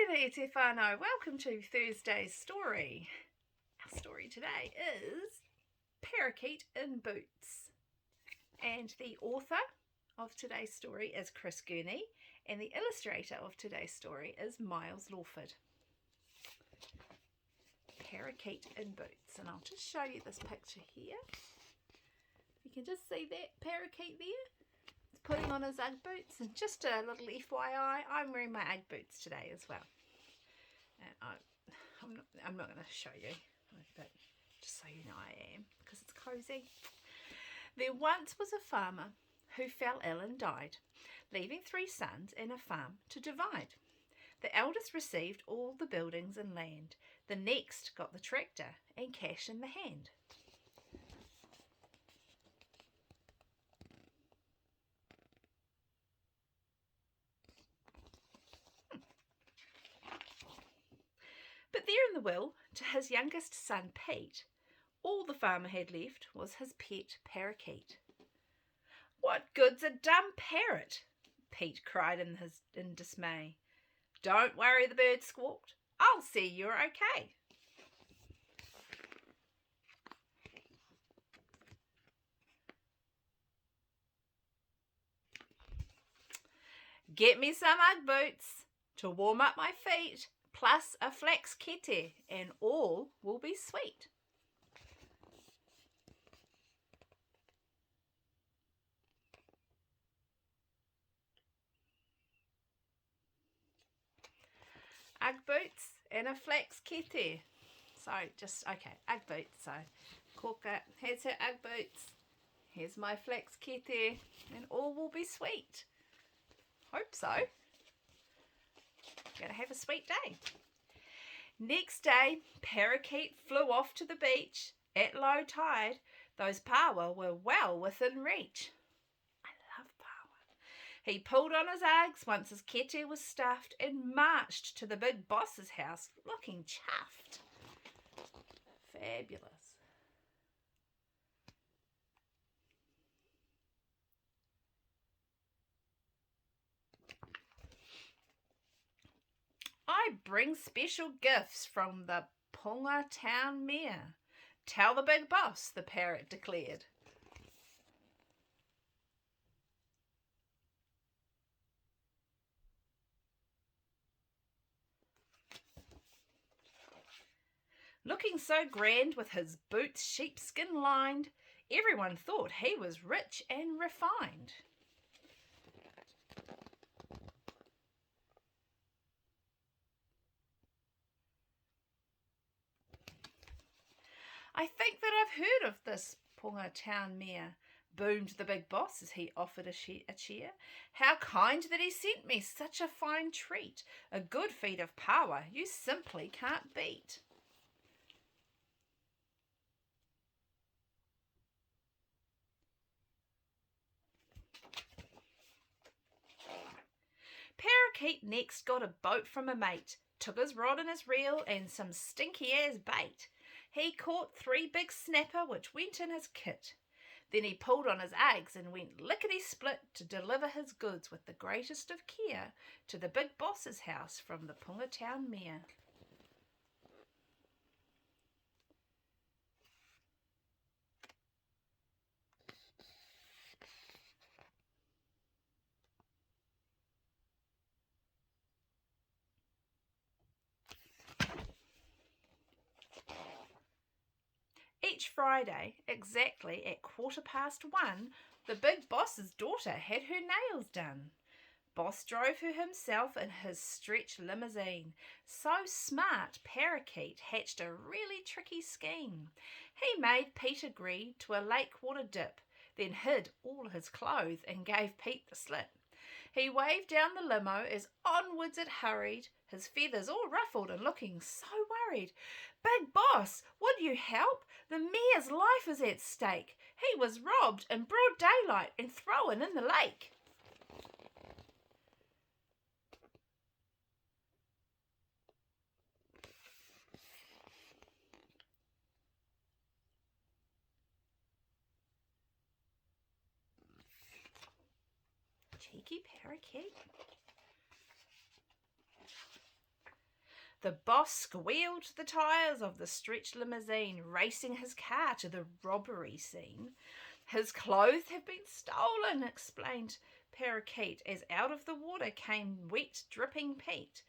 Tēnā e te whānau. Welcome to Thursday's story. Our story today is Parakeet in Boots. And the author of today's story is Gurney, and the illustrator of today's story is Myles Lawford. Parakeet in Boots. And I'll just show you this picture here. You can just see that parakeet there. He's putting on his Ugg boots, and just a little FYI, I'm wearing my Ugg boots today as well. And I'm not going to show you, but just so you know I am, because it's cozy. There once was a farmer who fell ill and died, leaving 3 sons and a farm to divide. The eldest received all the buildings and land. The next got the tractor and cash in the hand. But there in the will, to his youngest son Pete, all the farmer had left was his pet parakeet. "What good's a dumb parrot?" Pete cried in dismay. "Don't worry," the bird squawked. "I'll see you're okay." "Get me some Ugg boots to warm up my feet, plus a flax kete, and all will be sweet." Ugg boots and a flax kete. So Ugg boots. So Corker, here's her Ugg boots. Here's my flax kete, and all will be sweet. Hope so. Gonna have a sweet day. Next day, Parakeet flew off to the beach. At low tide, those paua were well within reach. I love paua. He pulled on his Uggs once his kete was stuffed and marched to the big boss's house looking chuffed. Fabulous. "I bring special gifts from the Punga Town Mayor. Tell the big boss," the parrot declared. Looking so grand with his boots sheepskin lined, everyone thought he was rich and refined. "I think that I've heard of this Punga Town Mayor," boomed the big boss as he offered a cheer. "How kind that he sent me such a fine treat. A good feed of paua you simply can't beat." Parakeet next got a boat from a mate, took his rod and his reel and some stinky-ass bait. He caught 3 big snapper which went in his kit. Then he pulled on his Uggs and went lickety-split to deliver his goods with the greatest of care to the big boss's house from the Punga Town Mayor. Each Friday, exactly at 1:15, the big boss's daughter had her nails done. Boss drove her himself in his stretch limousine. So smart, Parakeet hatched a really tricky scheme. He made Pete agree to a lake water dip, then hid all his clothes and gave Pete the slip. He waved down the limo as onwards it hurried, his feathers all ruffled and looking so worried. "Big boss, would you help? The mayor's life is at stake. He was robbed in broad daylight and thrown in the lake." Cheeky parakeet. The boss squealed the tyres of the stretch limousine, racing his car to the robbery scene. His clothes have been stolen, explained Parakeet, as out of the water came wet, dripping Pete.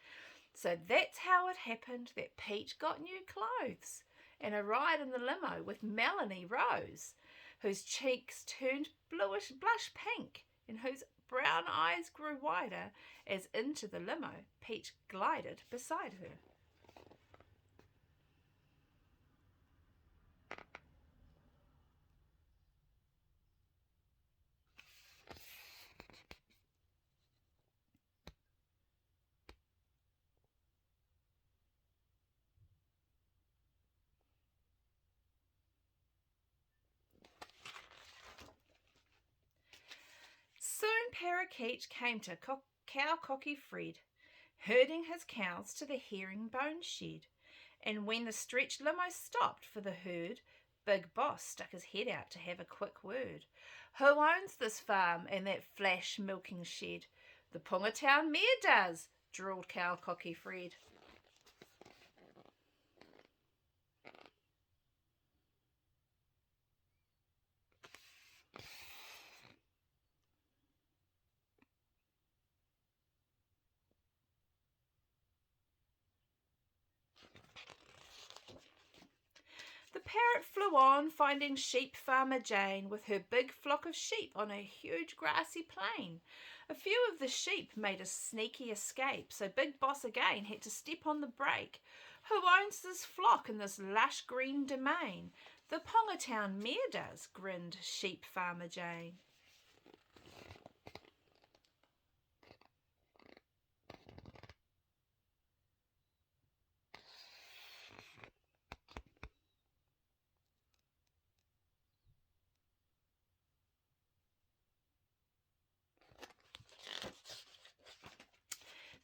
So that's how it happened that Pete got new clothes and a ride in the limo with Melanie Rose, whose cheeks turned bluish blush pink and whose brown eyes grew wider as into the limo Pete glided beside her. Soon Parakeet came to Cow Cocky Fred, herding his cows to the herringbone shed. And when the stretch limo stopped for the herd, Big Boss stuck his head out to have a quick word. Who owns this farm and that flash milking shed? The Pungatown mare does, drawled Cow Cocky Fred. The parrot flew on, finding sheep farmer Jane with her big flock of sheep on a huge grassy plain. A few of the sheep made a sneaky escape, so Big Boss again had to step on the brake. Who owns this flock in this lush green domain? The Pongatown mare does, grinned sheep farmer Jane.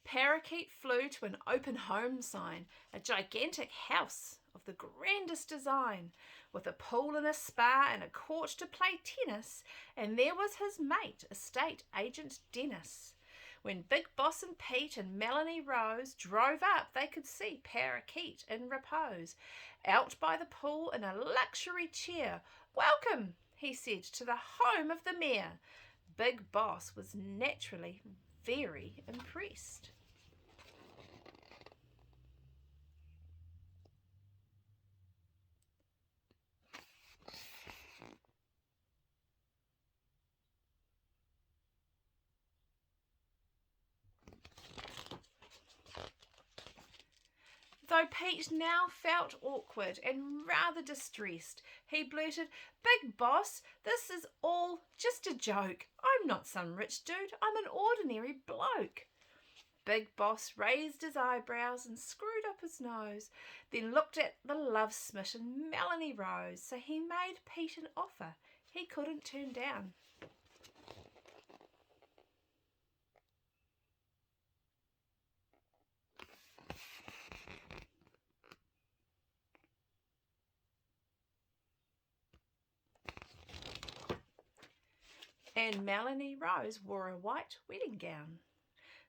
Parakeet flew to an open home sign, a gigantic house of the grandest design, with a pool and a spa and a court to play tennis, and there was his mate, estate agent Dennis. When Big Boss and Pete and Melanie Rose drove up, they could see Parakeet in repose, out by the pool in a luxury chair. "Welcome," he said, "to the home of the mayor." Big Boss was naturally very impressed. Though Pete now felt awkward and rather distressed, he blurted, "Big Boss, this is all just a joke. I'm not some rich dude. I'm an ordinary bloke." Big Boss raised his eyebrows and screwed up his nose, then looked at the love-smitten Melanie Rose, so he made Pete an offer he couldn't turn down. And Melanie Rose wore a white wedding gown.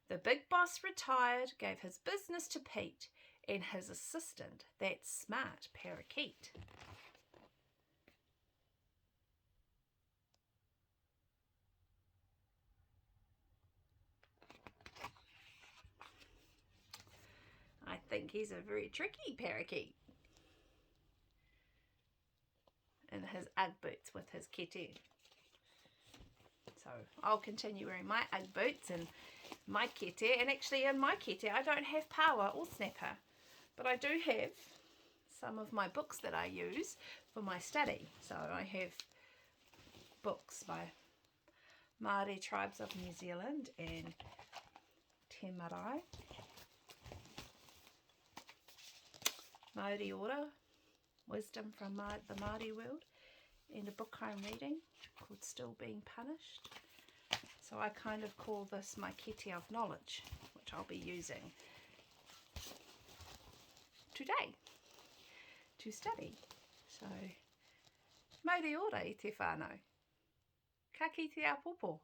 The Big Boss retired, gave his business to Pete and his assistant, that smart Parakeet. I think he's a very tricky Parakeet. In his Ugg boots with his kete. So I'll continue wearing my Ugg boots and my kete, and actually in my kete I don't have power or snapper, but I do have some of my books that I use for my study. So I have books by Māori tribes of New Zealand and Te Marae, Māori Ora, Wisdom from the Māori World, and a book I'm reading called Still Being Punished. So I kind of call this my kete of knowledge, which I'll be using today to study. So, mauri ora I te whānau. Ka kite a popo.